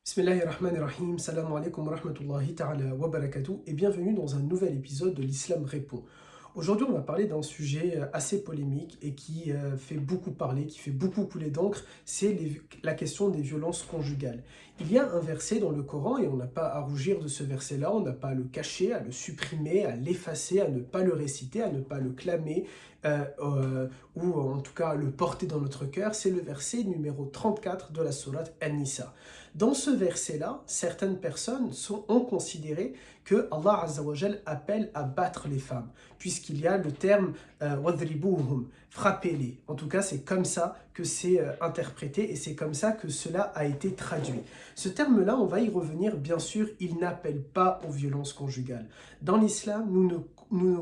Bismillahirrahmanirrahim, salam alaikum wa rahmatullahi ta'ala wa barakatuh et bienvenue dans un nouvel épisode de l'Islam répond. Aujourd'hui on va parler d'un sujet assez polémique et qui fait beaucoup parler, qui fait beaucoup couler d'encre, c'est la question des violences conjugales. Il y a un verset dans le Coran et on n'a pas à rougir de ce verset-là, on n'a pas à le cacher, à le supprimer, à l'effacer, à ne pas le réciter, à ne pas le clamer ou en tout cas à le porter dans notre cœur, c'est le verset numéro 34 de la sourate An-Nisa. Dans ce verset-là, certaines personnes ont considéré que Allah Azza wa Jal appelle à battre les femmes, puisqu'il y a le terme wadribuhum, frappez-les. En tout cas, c'est comme ça que c'est interprété et c'est comme ça que cela a été traduit. Ce terme-là, on va y revenir, bien sûr, il n'appelle pas aux violences conjugales. Dans l'islam, nous ne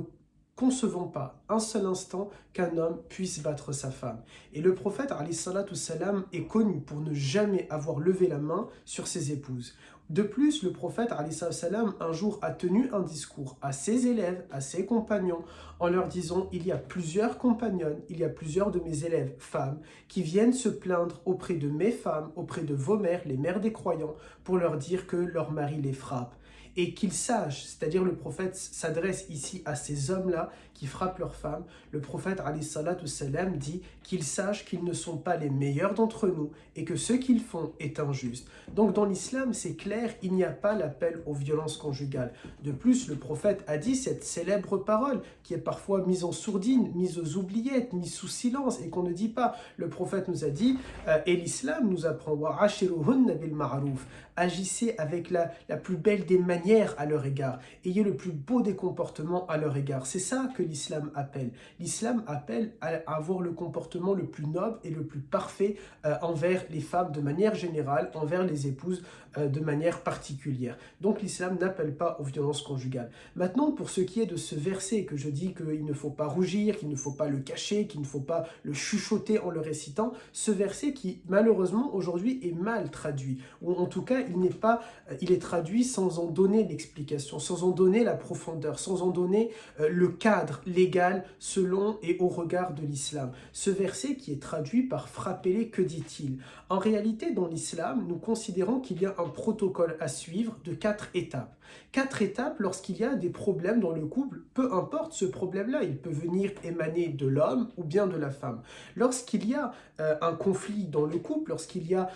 concevons pas un seul instant qu'un homme puisse battre sa femme. Et le prophète alayhi salatu salam est connu pour ne jamais avoir levé la main sur ses épouses. De plus, le prophète alayhi salatu salam un jour a tenu un discours à ses élèves, à ses compagnons, en leur disant: il y a plusieurs compagnonnes, il y a plusieurs de mes élèves femmes qui viennent se plaindre auprès de mes femmes, auprès de vos mères, les mères des croyants, pour leur dire que leur mari les frappe. Et qu'ils sachent, c'est-à-dire le prophète s'adresse ici à ces hommes-là qui frappent leurs femmes, le prophète alayhi salatu salam dit qu'ils sachent qu'ils ne sont pas les meilleurs d'entre nous et que ce qu'ils font est injuste. Donc dans l'islam, c'est clair, il n'y a pas l'appel aux violences conjugales. De plus, le prophète a dit cette célèbre parole qui est parfois mise en sourdine, mise aux oubliettes, mise sous silence et qu'on ne dit pas. Le prophète nous a dit, et l'islam nous apprend, wa ashiruhunna bil ma'ruf, agissez avec la plus belle des manières à leur égard. Ayez le plus beau des comportements à leur égard. C'est ça que l'islam appelle. L'islam appelle à avoir le comportement le plus noble et le plus parfait envers les femmes de manière générale, envers les épouses de manière particulière. Donc l'islam n'appelle pas aux violences conjugales. Maintenant, pour ce qui est de ce verset que je dis qu'il ne faut pas rougir, qu'il ne faut pas le cacher, qu'il ne faut pas le chuchoter en le récitant, ce verset qui malheureusement aujourd'hui est mal traduit, ou en tout cas il est traduit sans en donner l'explication, sans en donner la profondeur, sans en donner le cadre légal selon et au regard de l'islam. Ce verset qui est traduit par frappez-les, que dit-il? En réalité, dans l'islam, nous considérons qu'il y a un protocole à suivre de 4 étapes. 4 étapes lorsqu'il y a des problèmes dans le couple, peu importe ce problème-là, il peut venir émaner de l'homme ou bien de la femme. Lorsqu'il y a un conflit dans le couple, lorsqu'il y a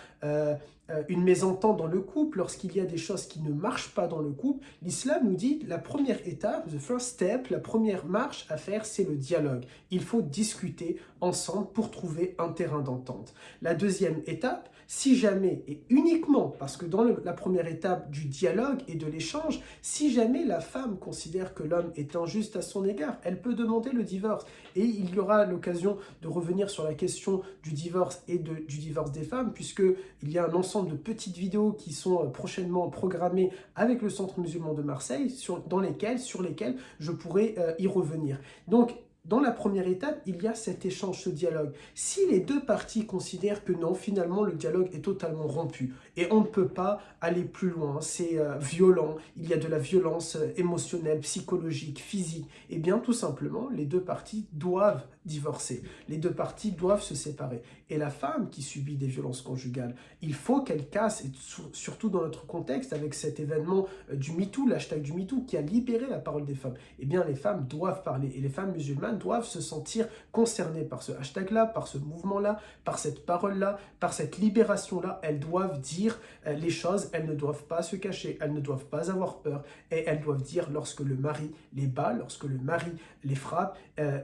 une mésentente dans le couple, lorsqu'il y a des choses qui ne marchent pas dans le couple, l'islam nous dit la première étape, the first step, la première marche à faire, c'est le dialogue. Il faut discuter ensemble pour trouver un terrain d'entente. La deuxième étape, si jamais et uniquement, parce que dans la première étape du dialogue et de l'échange, si jamais la femme considère que l'homme est injuste à son égard, elle peut demander le divorce. Et il y aura l'occasion de revenir sur la question du divorce et du divorce des femmes, puisqu'il y a un ensemble de petites vidéos qui sont prochainement programmées avec le Centre musulman de Marseille, sur lesquelles je pourrai y revenir. Donc, dans la première étape, il y a cet échange, ce dialogue. Si les deux parties considèrent que non, finalement, le dialogue est totalement rompu et on ne peut pas aller plus loin, c'est violent, il y a de la violence émotionnelle, psychologique, physique, et bien tout simplement, les deux parties doivent divorcer. Les deux parties doivent se séparer. Et la femme qui subit des violences conjugales, il faut qu'elle casse, et surtout dans notre contexte, avec cet événement du MeToo, l'hashtag du MeToo, qui a libéré la parole des femmes, eh bien les femmes doivent parler. Et les femmes musulmanes doivent se sentir concernées par ce hashtag-là, par ce mouvement-là, par cette parole-là, par cette libération-là. Elles doivent dire les choses, elles ne doivent pas se cacher, elles ne doivent pas avoir peur, et elles doivent dire lorsque le mari les bat, lorsque le mari les frappe,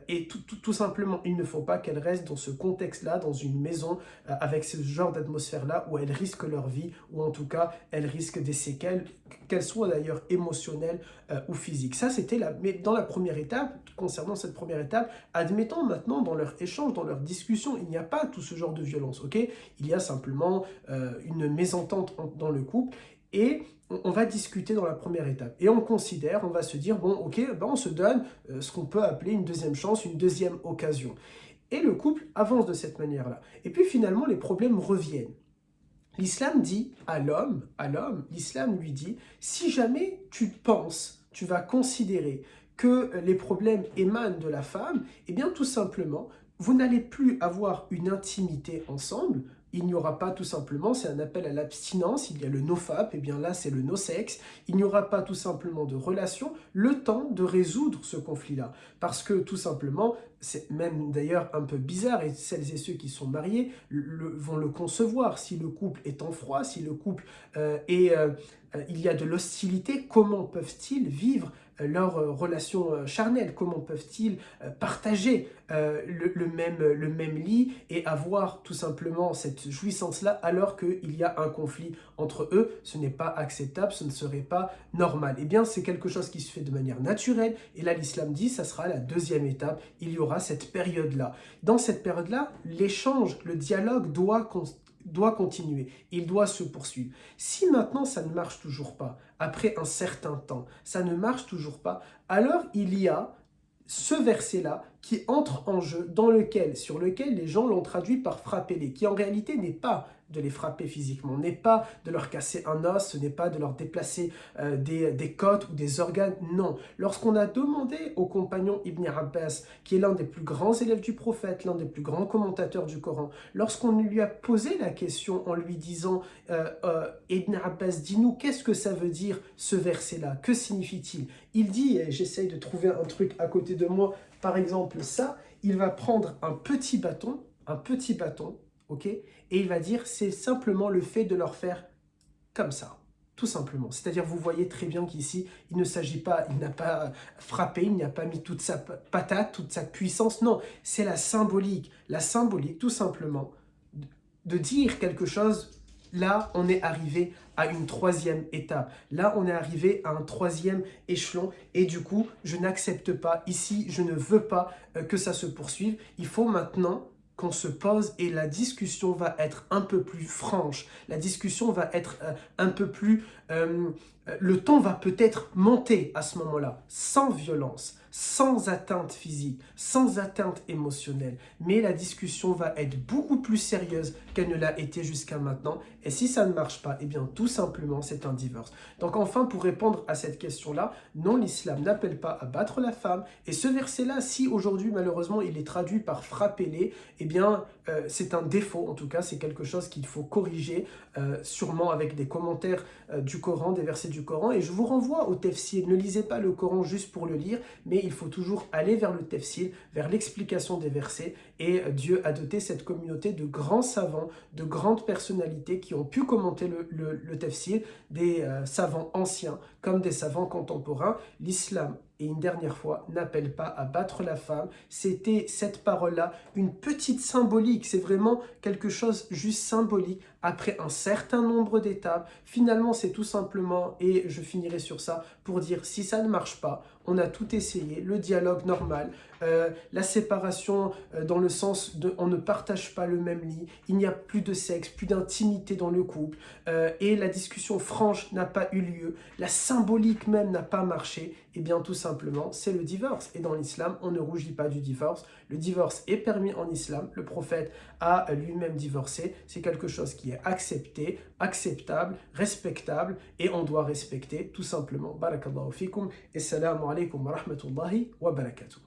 et tout simplement, il ne faut pas qu'elles restent dans ce contexte-là, dans une maison, avec ce genre d'atmosphère-là, où elles risquent leur vie, ou en tout cas, elles risquent des séquelles, qu'elles soient d'ailleurs émotionnelles ou physiques. Ça, c'était mais dans la première étape, concernant cette première étape, admettons maintenant dans leur échange, dans leur discussion, il n'y a pas tout ce genre de violence, ok? Il y a simplement une mésentente dans le couple, et on va discuter dans la première étape. Et on considère, on va se dire, bon, ok, ben on se donne ce qu'on peut appeler une deuxième chance, une deuxième occasion. Et le couple avance de cette manière-là. Et puis finalement, les problèmes reviennent. L'islam dit à l'homme, l'islam lui dit, si jamais tu penses, tu vas considérer que les problèmes émanent de la femme, eh bien tout simplement, vous n'allez plus avoir une intimité ensemble, il n'y aura pas tout simplement, c'est un appel à l'abstinence, il y a le nofap, et bien là c'est le no-sexe, il n'y aura pas tout simplement de relation, le temps de résoudre ce conflit-là. Parce que tout simplement, c'est même d'ailleurs un peu bizarre, et celles et ceux qui sont mariés vont le concevoir. Si le couple est en froid, si le couple il y a de l'hostilité, comment peuvent-ils vivre leur relation charnelle? Comment peuvent-ils partager le même lit et avoir tout simplement cette jouissance-là alors qu'il y a un conflit entre eux? Ce n'est pas acceptable, ce ne serait pas normal. Eh bien, c'est quelque chose qui se fait de manière naturelle et là, l'islam dit, ça sera la deuxième étape, il y aura cette période-là. Dans cette période-là, l'échange, le dialogue doit continuer, il doit se poursuivre. Si maintenant ça ne marche toujours pas, après un certain temps, ça ne marche toujours pas, alors il y a ce verset-là qui entre en jeu, sur lequel les gens l'ont traduit par frapper-les, qui en réalité n'est pas de les frapper physiquement, n'est pas de leur casser un os, ce n'est pas de leur déplacer des côtes ou des organes, non. Lorsqu'on a demandé au compagnon Ibn Abbas, qui est l'un des plus grands élèves du prophète, l'un des plus grands commentateurs du Coran, lorsqu'on lui a posé la question en lui disant Ibn Abbas, dis-nous, qu'est-ce que ça veut dire ce verset-là? Que signifie-t-il? Il dit, et j'essaye de trouver un truc à côté de moi, par exemple ça, il va prendre un petit bâton, ok, et il va dire, c'est simplement le fait de leur faire comme ça, tout simplement. C'est-à-dire, vous voyez très bien qu'ici, il ne s'agit pas, il n'a pas frappé, il n'a pas mis toute sa patate, toute sa puissance, non, c'est la symbolique, tout simplement, de dire quelque chose. Là, on est arrivé à une troisième étape. Là, on est arrivé à un troisième échelon. Et du coup, je n'accepte pas. Ici, je ne veux pas que ça se poursuive. Il faut maintenant qu'on se pose et la discussion va être un peu plus franche. La discussion va être un peu plus... le ton va peut-être monter à ce moment-là, sans violence, sans atteinte physique, sans atteinte émotionnelle. Mais la discussion va être beaucoup plus sérieuse qu'elle ne l'a été jusqu'à maintenant. Et si ça ne marche pas, eh bien tout simplement c'est un divorce. Donc enfin, pour répondre à cette question-là, non, l'islam n'appelle pas à battre la femme. Et ce verset-là, si aujourd'hui malheureusement il est traduit par frapper-les, eh bien c'est un défaut, en tout cas c'est quelque chose qu'il faut corriger, sûrement avec des commentaires du Coran, des versets du Coran. Et je vous renvoie au tafsir. Ne lisez pas le Coran juste pour le lire, mais il faut toujours aller vers le tafsir, vers l'explication des versets. Et Dieu a doté cette communauté de grands savants, de grandes personnalités qui ont pu commenter le tafsir, des savants anciens comme des savants contemporains. L'islam, et une dernière fois, n'appelle pas à battre la femme. C'était cette parole-là, une petite symbolique. C'est vraiment quelque chose juste symbolique. Après un certain nombre d'étapes, finalement, c'est tout simplement, et je finirai sur ça, pour dire si ça ne marche pas, on a tout essayé, le dialogue normal, la séparation dans le sens de on ne partage pas le même lit, il n'y a plus de sexe, plus d'intimité dans le couple, et la discussion franche n'a pas eu lieu, la symbolique même n'a pas marché, et bien tout simplement c'est le divorce. Et dans l'islam, on ne rougit pas du divorce, le divorce est permis en islam, le prophète a lui-même divorcé, c'est quelque chose qui est accepté, acceptable, respectable, et on doit respecter tout simplement. Barakallahu fikum, et salam alaikum wa rahmatullahi wa barakatuh.